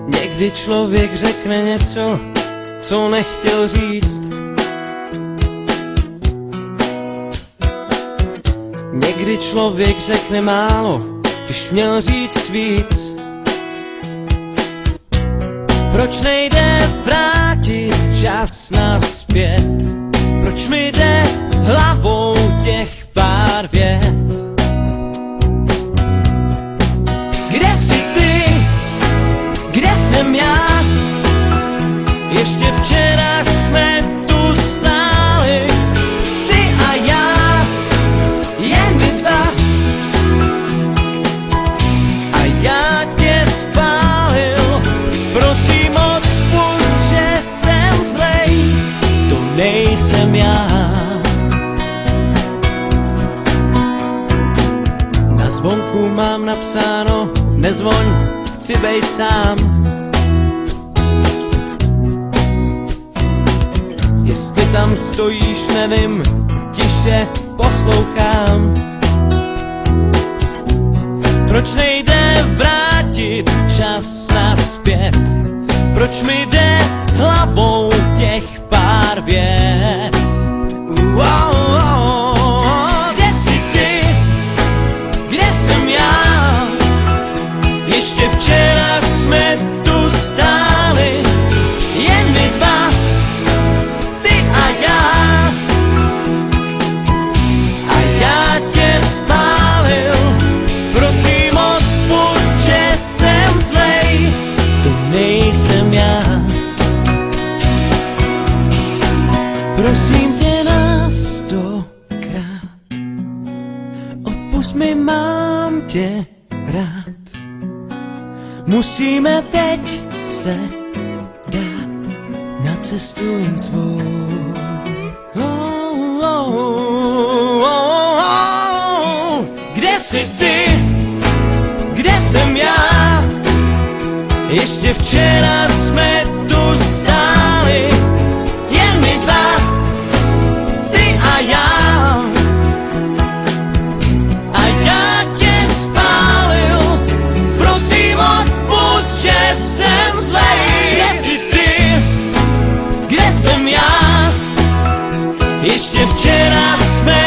Někdy člověk řekne něco, co nechtěl říct. Někdy člověk řekne málo, když měl říct víc. Proč nejde vrátit čas nazpět? Proč mi jde hlavou těch pár vět? Kde jsi ty? Kde jsem já? Ještě včera jsme tu stáli, ty a já, jen my dva. A já tě spálil, prosím odpusť, že jsem zlej, to nejsem já. Na zvonku mám napsáno, nezvoň, chci bejt sám. Jestli tam stojíš, nevím, tiše poslouchám. Proč nejde vrátit čas nazpět? Proč mi jde hlavou těch pár vět? Kde jsi ty? Kde jsem já? Ještě včera jsme tu stáli, jen my dva, ty a já. A já tě spálil, prosím odpusť, že jsem zlej, to nejsem já. Prosím tě na 100krát, odpusť mi, mám tě rád. Musíme teď se dát na cestu jen svou. Kde jsi ty? Kde jsem já? Ještě včera jsme tu stáli, jen my dva, ty a já. A já tě spálil, prosím odpusť, že jsem zlej. Kde jsi ty? Kde jsem já? Ještě včera jsme